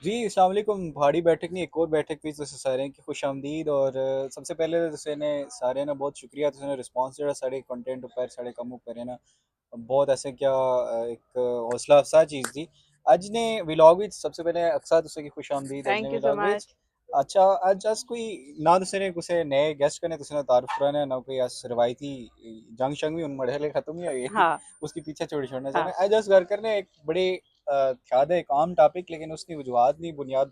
जी, अस्सलाम वालेकुम। पहाड़ी बैठक नहीं, एक और बैठक भी तुसें सारें की खुशामदीद। और सबसे पहले तो तुसें ने सारें ना बहुत शुक्रिया, तुसें रिस्पांस जेह्ड़ा साढ़े कंटेंट उप्पर साढ़े कम्म उप्पर है ना बहुत ऐसे क्या एक हौसला अफजा चीज़ थी। अज ने व्लॉग विच सबसे पहले अक्सा तुसें की खुशामदीद अज ने thank you so vlog which. Much. अच्छा, अज कोई ना तुसें ने कुसै नए गेस्ट कन्नै तुसें तारुफ कराना ना कोई अस रवायती जंग शंग भी हुन मड़े हले खत्म नहीं हुई हाँ, उसकी पीछे छोड़ना हाँ। चाहना। अज अस गल्ल करने एक बड़े शायद एक आम टॉपिक लेकिन उसकी वजूहात नहीं बुनियाद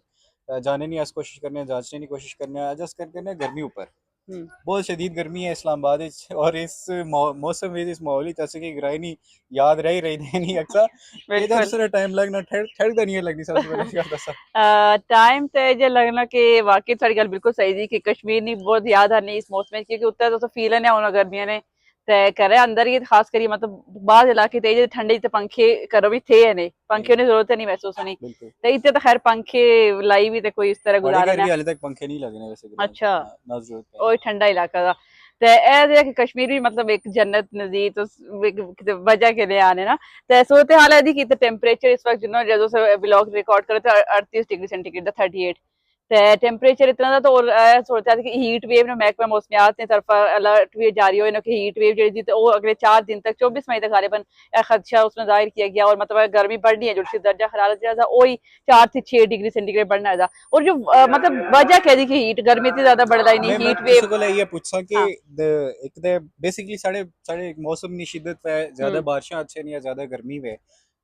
जानने नहीं अस कोशिश करने जांचने की कोशिश करने। अज अस गल्ल करने गर्मी ऊपर। हुँ, बहुत शदीद गर्मी है इस्लामाबाद विच और इस मौसम में इस माहौल विच असें की ग्राई नहीं याद रह ही रही नहीं अक्सर एदा बिल्कुल। तुसें टाइम लगना ठहर नहीं लगनी। सबसे पहले क्या दसा टाइम ते जे लगना कि वाक़ई तुहाडी गल्ल बिल्कुल सही थी कि कश्मीर नी बहुत याद आनी इस मौसम च क्योंकि उत्थे तुस फील ने होना गर्मियां ने ते घरै अंदर ही खास करियै मतलब बाहर इलाके ते जे ठंडे ते पंखे घरों भी थे नहीं, पंखे की जरूरत नहीं महसूस होनी। बिल्कुल। ते इत्थे तो खैर पंखे लाई भी ते कोई इस तरह बड़े गुजारा घर भी ना। हाले तक पंखे नहीं लगने वैसे ग्रां च। अच्छा, हाँ, ना जरूरत है। ओही ठंडा इलाका दा। ते एह् जे कि कश्मीर भी मतलब एक जन्नत नज़ीर तुस वजह कन्नै आने ना। ते सूरत हाल है कि टेम्परेचर इस वक्त जिन्ना जदों से व्लॉग रिकॉर्ड करे थे 38 डिग्री सेंटीग्रेड दा 38 ते टेम्परेचर इतना दा तो और सूरत हाल कि हीट वेव ने महकमा मौसमियात ने तरफा अलर्ट भी जारी होए ना कि हीट वेव जेह्ड़ी थी ते ओह् अगले 4 दिन तक 24 मई तक गालिबन खदशा उसमें जाहिर किया गया और मतलब गर्मी बढ़नी है जो दर्जा हरारत जेह्ड़ा था वही 4 से 6 डिग्री सेंटीग्रेड बढ़ना है। और जो मतलब वजह क्या थी कि हीट गर्मी इतनी ज्यादा बढ़ रही नहीं मैं हीट तुसे वेव। कोला इयै पुच्छां कि हाँ। एक ते बेसिकली साढ़े साढ़े मौसम दी शिद्दत है ज्यादा हम्म। बारिशां अच्छे नहीं या ज्यादा गर्मी वे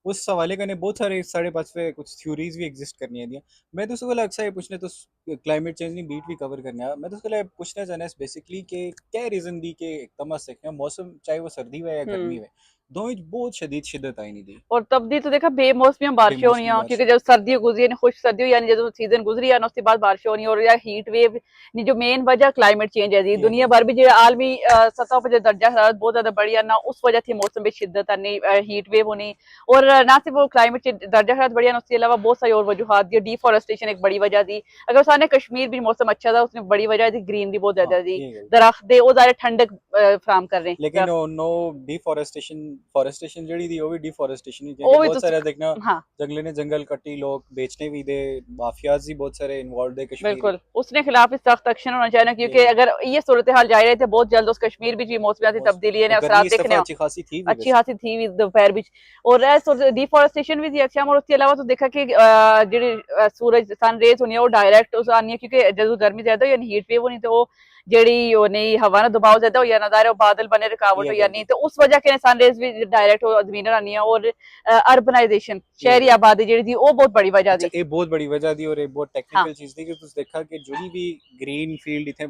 उस हवाले कन्नै बहुत सारे साढ़े पास पे कुछ थ्योरीज भी एग्जिस्ट करनी दियां। मैं तुसे कोला अक्सर ये पूछने तुस क्लाइमेट चेंज दी बीट भी कवर करने आ। मैं तुसे कोला पूछना चाहना बेसिकली कि क्या रीजन दी कि एकदम अस देखने मौसम चाहे वो सर्दी हो या गर्मी हम्म। हो दोवें च बहुत शदीद शिद्दत आई नहीं दी। और तब्दी तो देखा बेमौसमी बारिशें होनी बेमौसमी क्योंकि बारिशां। जब सर्दी गुजरी यानी खुश सर्दी हुई यानी जब सीजन गुजरी यानी उसके बाद बारिशें होनी और या हीट वेव नी जो मेन वजह क्लाइमेट चेंज है जी ये दुनिया भर में जो आलमी सतह पर जो दर्जा हरारत बहुत ज्यादा बढ़ी है ना उस वजह से मौसम में शिद्दत आनी हीट वेव होनी। और ना सिर्फ वो क्लाइमेट दर्जा हरारत बढ़िया उसके अलावा बहुत सारी और वजूहत दी डिफॉरेस्टेशन एक बड़ी वजह थी। अगर सामने कश्मीर भी मौसम अच्छा था उसमें बड़ी वजह थी ग्रीनरी बहुत हाँ ज्यादा थी। ये गल। दरख्त दे वो ज्यादा ठंडक फराम कर रहे लेकिन हैं। नो डिफॉरेस्टेशन फॉरेस्टेशन जेह्ड़ी थी ओह् भी डिफॉरेस्टेशन ही क्योंकि वो भी तो बहुत सारे देखना हाँ जंगले ने जंगल कट्टी लोग बेचने भी दे माफियाज भी बहुत सारे इन्वॉल्व है कश्मीरी। बिल्कुल उसने खिलाफ सख्त एक्शन होना चाहिए ये क्योंकि अगर ये सूरत हाल जारी रही तो बहुत जल्द उस कश्मीर भी मौसमियाती मौसम तब्दीली ने और गर्मी असरात इस देखने दफा हो अच्छी खासी थी भी अच्छी वैसे। खासी थी भी दोपहर भी। और डिफॉरेस्टेशन भी थी अच्छा और उसके अलावा तो देखा कि जेह्ड़ी सूरज सन रेज होनी है वो डायरेक्ट उस आनी है क्योंकि जो गर्मी ज्यादा हो यानी हीट वेव होनी तो वो जेह्ड़ी वो नहीं हवा ना दबाव ज्यादा हो जाना दायरा बादल बने रुकावट ये हो गल जानी दी। तो उस वजह के सन रेज भी डायरेक्ट जमीन पर आनी है। और अर्बनाइजेशन ये शहरी गल। आबादी जेह्ड़ी थी वो बहुत बड़ी वजह अच्छा थी। ये बहुत बड़ी वजह थी और एक बहुत हाँ। टेक्निकल चीज थी कि तुस देखा कि जुड़ी भी ग्रीन फील्ड इतने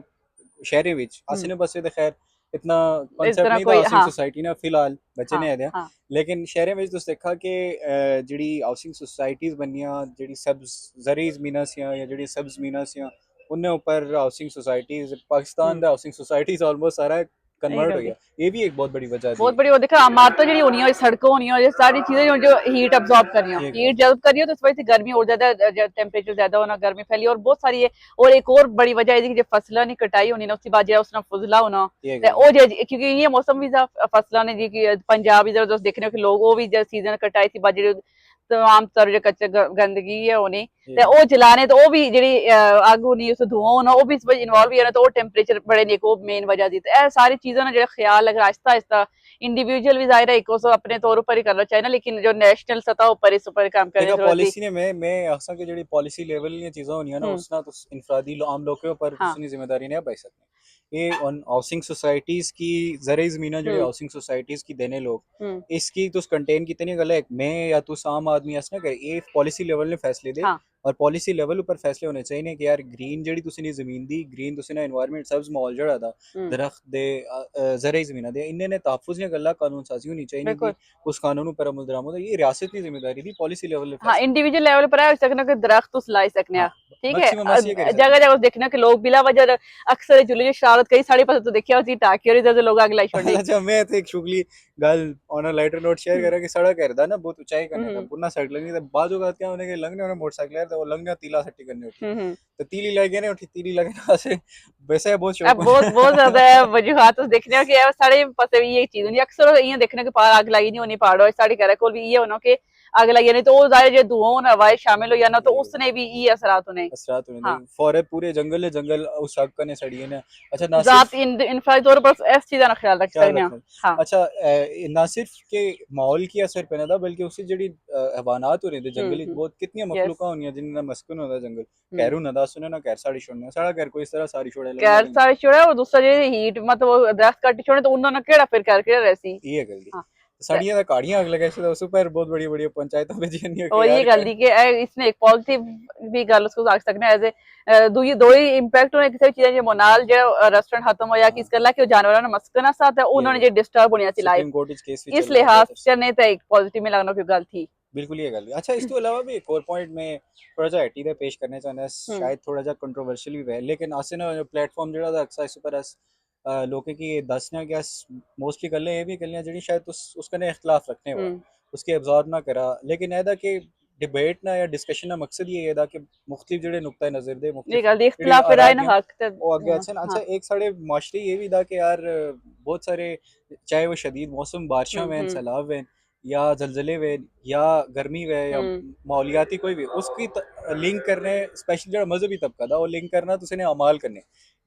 शहरें विच हम्म। आसे पासे तो खैर इतना इस कॉन्सेप्ट तरह नहीं था कोई हाउसिंग हाँ। सोसाइटी ना फिलहाल बच्चे हाँ। ने आया। हाँ। लेकिन शहरें में तुस देखा कि जेह्ड़ी हाउसिंग सोसाइटीज बनियां जेह्ड़ी सब्ज जरी जमीनां सियां या जेह्ड़ी सब्ज जमीनां सियां उन्ने ऊपर हाउसिंग सोसाइटीज पाकिस्तान हम्म। दा हाउसिंग सोसाइटीज ऑलमोस्ट सारा सही कन्वर्ट हो गल दी गया। ये भी एक बहुत बड़ी वजह थी। बहुत बड़ी वो देखा इमारतें जो होनी है सड़कें होनी है ये सारी चीजें जो हीट अब्सॉर्ब कर रही हो ये गल। हीट जब कर रही हो तो इस वजह से गर्मी और ज्यादा टेम्परेचर ज्यादा होना गर्मी फैली और बहुत सारी है। और एक और बड़ी वजह है कि जो फसलों की कटाई होनी ना उसके बाद जो उसने फजला होना ये ते गल। ओ क्योंकि ये मौसम भी था फसलों ने जी कि पंजाब इधर उधर देखने के लोग वो भी जब सीजन कटाई थी बाद जेह्ड़ी तमाम तरह जो कच्चे गंदगी है होनी ये ते गल। ओ जलाने तो वो भी जेह्ड़ी अग होनी उस धुआं होना वो भी इस वजह इन्वॉल्व होना तो वो टेम्परेचर बढ़े नहीं वो मेन वजह थी। तो सारी चीजें ना जो ख्याल अगर आहिस्ता आहिस्ता इंडिविजुअल भी जाहिर है एक अपने तौर पर ही करना चाहिए ना लेकिन जो नेशनल सतह ऊपर इस ऊपर काम करने देखा की जरूरत थी। पॉलिसी ने मैं आखसा कि जेह्ड़ी पॉलिसी लेवल दियां चीज़ां होनियां ना हम्म। उस ना तुस इनफरादी आम लोकें उप्पर तुस हाँ। इन्नी जिम्मेदारी नहीं पाई सकते। ये ऑन हाउसिंग सोसाइटीज की ज़रिए ज़मीना जेह्ड़ी हम्म। हाउसिंग सोसाइटीज की देने लोग हम्म। इसकी तुस कंटेन कितनी गल्ल है मैं या तुस आम आदमी अस ना करे ये पॉलिसी लेवल ने फैसले दे। हाँ। और पॉलिसी लेवल ऊपर फैसले होने चाहिए कि यार ग्रीन जेह्ड़ी तुस इन्नी जमीन दी ग्रीन तुस ना एनवायरनमेंट सब्ज माहौल जेह्ड़ा दा हम्म। दरख्त दे ज़रिए ज़मीना दे इन्ने ने तहफुज दियां गल्लां कानून साजी होनी चाहिए कि बिल्कुल। उस कानून ऊपर अमल दरामद हो। ये रियासत की जिम्मेदारी थी पॉलिसी लेवल पे हाँ फैसले लेने। इंडिविजुअल लेवल पर है सकना कि दरख्त उस लाई सकने हाँ हैं। ठीक है मैक्सिमम अस ये करी जगह सकने। जगह देखना कि लोग बिला वजह अक्सर जुली जो शरारत कई साड़ी पास तो देखिया होती टाकी और इधर से लोग आग लाई छोड़नी। अच्छा मैं तो एक शुगली गल on a lighter note share hmm. करा कि सड़क है ना बहुत ऊंचाई करने था हम्म। पुन्ना सड़क लगनी तो बाजू का क्या होने के लंघने उन्हें मोटरसाइकिल है तो वो लंघना तीला सट्टी करनी उठी हम्म। तो तीली लग गई नहीं उठी तीली लगे ना से वैसे बहुत अब शौक बहुत बहुत होने। ज्यादा वजूहत तुस देखने हो कि साढ़े पासे भी ये चीज होंदी अक्सर इयां देखने कि पार अग लाई नहीं होनी पहाड़ों साढ़े घरै कोल भी इयै होना कि अग लगी जानी तो वो जाहिर जे धुआं हवाएं शामिल हो जाना तो जी उसने भी ये असरात उन्हें। असरात होने हाँ देंगे फौरन पूरे जंगल जंगल उस आग का ने सड़ी है ना। अच्छा ना जात सिर्फ इनफैक्ट तौर पर इस चीज़ का ख्याल रख ख्याल सकते हैं। रखना। हाँ अच्छा ना सिर्फ के माहौल की असर पे ना था बल्कि उससे जड़ी हैवानात हो रहे थे जंगली बहुत कितनी यस मखलूका होनी जिन्हें मस्कुन होता जंगल हम्म कैरू ना दा सुने ना कैर साड़ी छोड़ने साड़ा कैर कोई इस तरह सारी छोड़े लगी कैर है सारे छोड़ा और दूसरा जो हीट मतलब वो दरख्त काटी छोड़े तो उन्होंने केड़ा फिर करके रहसी। ये गल दी हाँ साड़ियां दा काड़ियां अग लगे उस पर बहुत बड़ी बड़ी पंचायतों में जी नहीं है और कि ये यार गल दी कि इसने एक पॉजिटिव भी गल उसको आख सकने एज ए दो ही इंपैक्ट होने किसी चीज़ जो मोनाल जो रेस्टोरेंट खत्म होया कि हाँ इस गल्ला कि जानवरों ने मस्कना साथ है ये उन्होंने गल जो डिस्टर्ब होनी सी लाइफ सुप्रीम कोर्ट इच केस भी इस चल रहा है लिहाज बहुत अरसे करने तो एक पॉजिटिव में लगना कोई गल थी। बिल्कुल ये गल अच्छा इसके अलावा भी एक और पॉइंट में थोड़ा सा हटी दे पेश करने चाहना हम्म शायद थोड़ा सा कंट्रोवर्शियल भी है लेकिन अस ना जो प्लेटफॉर्म जेह्ड़ा दा अक्सर इस पर अस लोकें की दसने कि अस मोस्टली गल्लां एह् बी गल्लां जेह्ड़ी शायद उस कन्नै इख्तलाफ रखने होऐ हम्म उसकी एब्जॉर्ब ना करा लेकिन एह्दा कि डिबेट ना या डिस्कशन ना मकसद ये एह्दा कि मुख्तलिफ जेह्ड़े नुक्ता नज़र दे ये मुख्तलिफ गल दी जेह्ड़ी इख्तलाफ आरा राय ना दियां हक ते वो अग्गें अच्छा अच्छा हाँ एक साढ़े माशरे ये भी था कि यार बहुत सारे चाहे वो शदीद मौसम बारिशां वैन हम्म सैलाब वैन या जलजले वैन या गर्मी वे या हम्म माहौलियाती कोई भी उसकी लिंक करने स्पेशली जो मजहबी तबका था वो लिंक करना तुसें अमाल करने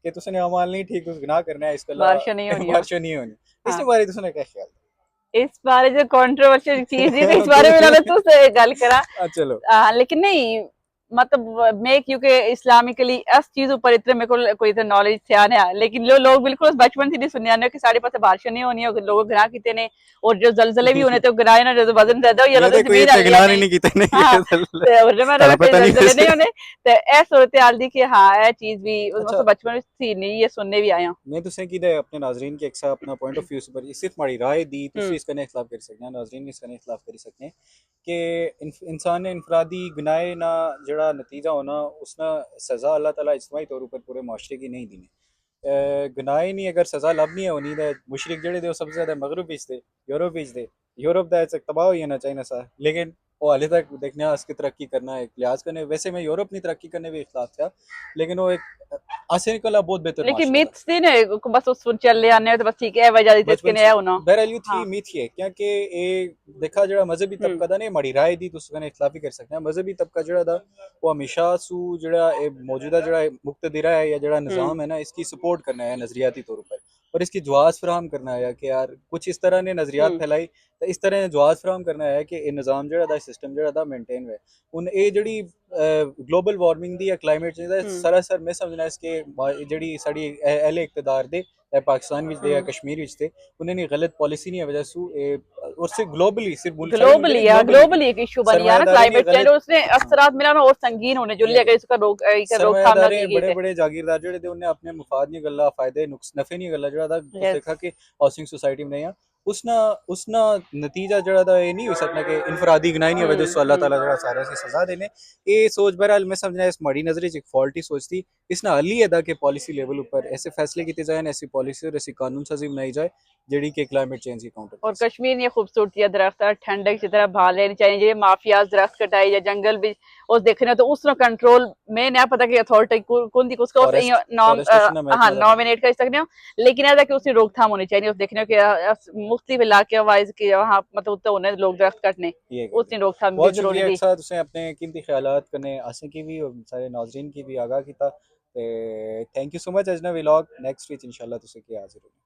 कि तुसें अमाल नहीं ठीक उस गुनाह करना है इस गल्ला बारिश नहीं होनी हो बारिश नहीं होनी हाँ इसके बारे तुसें क्या ख्याल इस बारे जो कंट्रोवर्शियल चीज थी तो इस बारे में है? मैंने तुझसे गल करा चलो लेकिन नहीं मतलब मैं क्योंकि इस्लामिकली इस चीज ऊपर इतने मेरे को कोई इतना नॉलेज थे नहीं लेकिन लोग बिल्कुल बचपन से नहीं सुनने ने कि साढ़े पास बारिश नहीं होनी है लोग गिरा किते ने और जो जलजले भी होने तो गिराए ना जो वजन ज्यादा हो जाना मैं तो तो कोई जमीन इत्ते हल्ली गिनान ही नहीं। नहीं कीता नहीं हाँ ते और मैं साढ़ा कई पता नहीं जलजले नहीं वैसे होने तो ए सूरत हाल दी कि हाँ ये चीज भी अच्छा मतलब बचपन में थी नहीं ये सुनने भी आया। मैं तुसें की अपने नाजरीन के एक अपना पॉइंट ऑफ व्यू पर सिर्फ माड़ी राय दी तुसी हम्म इसका इख्तलाफ कर सकते हैं नाजरीन भी इसका इख्तलाफ कर सकते हैं कि इंसान ने इनफरादी गुनाह ना जड़ा नतीजा होना उसना सज़ा अल्लाह ताला इज्तमाही तौर पर पूरे माशरे की नहीं दी गुनाह ही नहीं अगर सज़ा लभनी है होनी ते मुशरिक जेह्ड़े थे ओह् सबसे ज़्यादा मगरब बिच थे यूरोप बिच थे यूरोप दा इक तबाह होई जाना चाहिए सा लेकिन वो हाले तक देखने उसकी तरक्की करना एक लिहाज करने वैसे मैं यूरोप नहीं तरक्की करने भी इख्तलाफ था लेकिन वो एक असें कला बहुत बेहतर लेकिन माशरा था मिथ्स थी ना बस उस चले आने तो बस ठीक है वजह दी इसके बचपन ने से होना। बहरहाल यू थी हाँ उम्मीद थी क्योंकि ये देखा जड़ा मजहबी तबका था ने माड़ी राय दी तो उसका इख्तलाफी कर सकते हैं मजहबी तबका जड़ा था वो हमेशा सू जड़ा मौजूदा जड़ा मुक्तदिरा है या जड़ा हम्म निज़ाम है ना इसकी सपोर्ट करना है नजरियाती तौर पर और इसकी जवाब फराहम करना है कि यार कुछ इस तरह ने नजरियात हम्म फैलाई तो इस तरह ने जवाब फराहम करना है कि ये निज़ाम जड़ा था सिस्टम जड़ा था मेनटेन हुए हून ये जड़ी ग्लोबल वार्मिंग दी या क्लाइमेट चेंज दा हम्म सरासर मैं समझना इसके जड़ी साड़ी अहले इकतदार दे या पाकिस्तान विच दे या हम्म कश्मीर विच दे उन्हें नहीं गलत पॉलिसी नहीं है वजह सू और सिर्फ ग्लोबली सिर्फ मुल्क साढ़े मुल्क ग्लोबली नहीं या ग्लोबली भी ग्लोबली एक इशू बन गया ना सरमायादारी ने क्लाइमेट चेंज गलत और उसने हाँ असरात मिला ना और संगीन होने जो ये अगर गल इसका रोकथाम ना की सरमायादारें गई बड़े थे। बड़े जागीरदार जेह्ड़े थे उन्हें अपने मुफाद नहीं गल्ला फायदे नुक्स नफे नहीं गल्ला जेह्ड़ा था तुस यस देखा कि हाउसिंग सोसाइटी बनाइयां उसना नतीजा जेह्ड़ा था एह् नहीं होई सकना कि इनफरादी गनाही नहीं वजह से अल्लाह ताला जेह्ड़ा सारे से सजा देने एह् सोच बहरहाल मैं समझना इस माड़ी नजर च एक फॉल्टी सोच थी इसना हल ही अदा कि पॉलिसी लेवल ऊपर ऐसे फैसले किए जाए ऐसी पॉलिसी और ऐसी कानून साजी बनाई जाए जेह्ड़ी कि क्लाइमेट चेंज की काउंटर और कर सके कश्मीर ने खूबसूरती है दरख्त ठंडक की तरह भाल लेनी चाहिए जो माफियाज दरख्त कटाई या जंगल भी उस देखने तो उसका कंट्रोल में नहीं पता कि अथॉरिटी कौन थी उसका फॉरेस्ट नॉम फॉरेस्टेशन हाँ महकमा था नॉमिनेट कर सकते हो लेकिन ऐसा कि उसकी रोकथाम होनी चाहिए उस देखने कि मुख्तलिफ इलाके वाइज के वहाँ मतलब उत्ते होने लोग दरख्त कटने ये गल उसकी रोकथाम भी बहुत जरूरी शुक्रिया एक थी। साथ उसे अपने कीमती ख्यालात कने असें की भी और सारे नाजरीन की भी आगाह किया ते थैंक यू सो मच अजना व्लॉग नेक्स्ट वीक इंशाल्लाह तुसे के हाजिर होगे